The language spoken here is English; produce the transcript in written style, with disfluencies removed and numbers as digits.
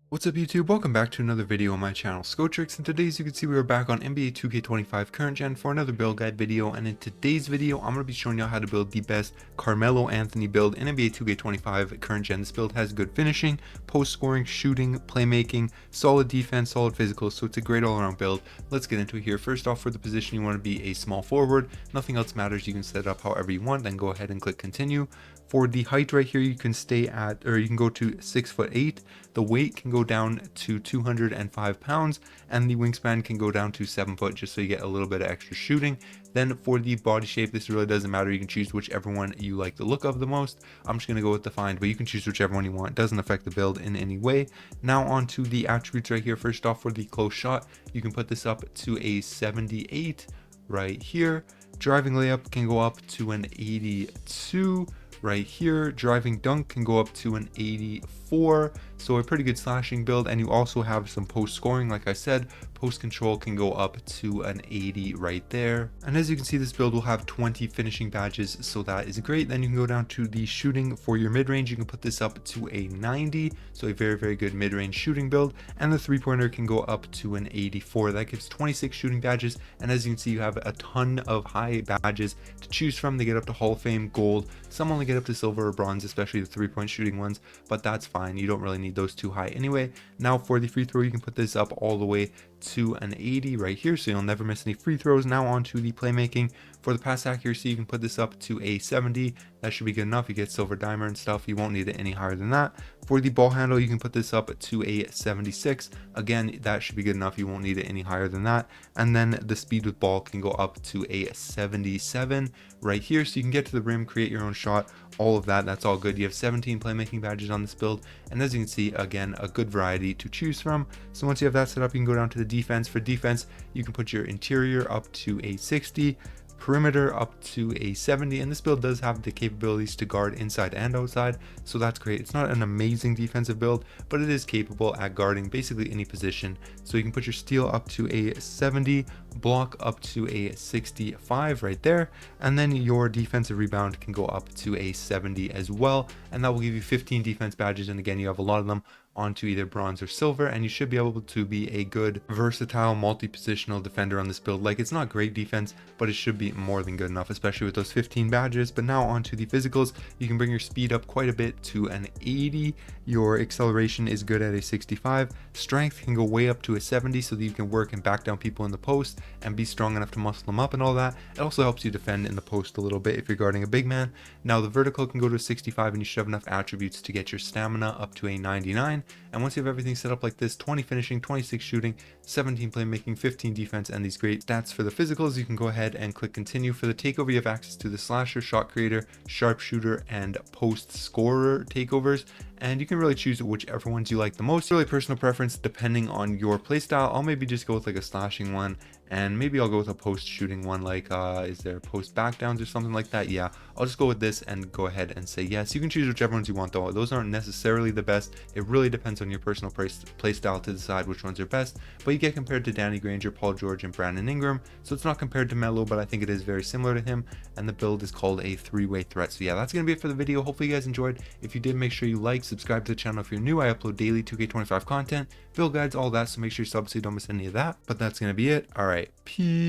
What's up YouTube? Welcome back to another video on my channel Skotrix, and today as you can see we are back on NBA 2K25 current gen for another build guide video. And in today's video I'm going to be showing you how to build the best Carmelo Anthony build in NBA 2K25 current gen. This build has good finishing, post scoring, shooting, playmaking, solid defense, solid physical, so it's a great all around build. Let's get into it here. First off, for the position you want to be a small forward, nothing else matters, you can set it up however you want, then go ahead and click continue. For the height right here, you can stay at, or you can go to 6'8". The weight can go down to 205 pounds, and the wingspan can go down to 7 foot, just so you get a little bit of extra shooting. Then for the body shape, this really doesn't matter. You can choose whichever one you like the look of the most. I'm just going to go with defined, but you can choose whichever one you want. It doesn't affect the build in any way. Now on to the attributes right here. First off, for the close shot, you can put this up to a 78 right here. Driving layup can go up to an 82 right here. Driving dunk can go up to an 84, so a pretty good slashing build. And you also have some post scoring. Like I said, post control can go up to an 80 right there. And as you can see, this build will have 20 finishing badges, so that is great. Then you can go down to the shooting. For your mid-range, you can put this up to a 90, so a very good mid-range shooting build. And the three-pointer can go up to an 84. That gives 26 shooting badges, and as you can see, you have a ton of high badges to choose from. They get up to Hall of Fame, gold, some only get up to silver or bronze, especially the three-point shooting ones, but that's fine, you don't really need those too high anyway. Now for the free throw, you can put this up all the way to an 80 right here, so you'll never miss any free throws. Now on to the playmaking. For the pass accuracy, you can put this up to a 70. That should be good enough. You get silver dimer and stuff, you won't need it any higher than that. For the ball handle, you can put this up to a 76. Again, that should be good enough, you won't need it any higher than that. And then the speed with ball can go up to a 77 right here, so you can get to the rim, create your own shot, all of that. That's all good. You have 17 playmaking badges on this build, and as you can see, again, a good variety to choose from. So once you have that set up, you can go down to the defense. For defense, you can put your interior up to a 60, perimeter up to a 70, and this build does have the capabilities to guard inside and outside, so that's great. It's not an amazing defensive build, but it is capable at guarding basically any position. So you can put your steal up to a 70, block up to a 65 right there, and then your defensive rebound can go up to a 70 as well, and that will give you 15 defense badges. And again, you have a lot of them onto either bronze or silver, and you should be able to be a good versatile multi-positional defender on this build. Like, it's not great defense, but it should be more than good enough, especially with those 15 badges. But now onto the physicals, you can bring your speed up quite a bit to an 80. Your acceleration is good at a 65. Strength can go way up to a 70, so that you can work and back down people in the post and be strong enough to muscle them up and all that. It also helps you defend in the post a little bit if you're guarding a big man. Now the vertical can go to a 65, and you should have enough attributes to get your stamina up to a 99. And once you have everything set up like this, 20 finishing, 26 shooting, 17 playmaking, 15 defense, and these great stats for the physicals, you can go ahead and click continue. For the takeover, you have access to the slasher, shot creator, sharpshooter, and post scorer takeovers, and you can really choose whichever ones you like the most. Really personal preference depending on your playstyle. I'll maybe just go with like a slashing one, and maybe I'll go with a post shooting one, like is there post back downs or something like that? Yeah, I'll just go with this and go ahead and say yes. You can choose whichever ones you want though. Those aren't necessarily the best. It really depends on your personal playstyle to decide which ones are best, but you get compared to Danny Granger, Paul George, and Brandon Ingram, so it's not compared to Melo, but I think it is very similar to him, and the build is called a three-way threat. So yeah, that's gonna be it for the video. Hopefully you guys enjoyed. If you did, make sure you like, subscribe to the channel if you're new. I upload daily 2K25 content, build guides, all that, so make sure you sub so you don't miss any of that. But that's gonna be it. All right, peace.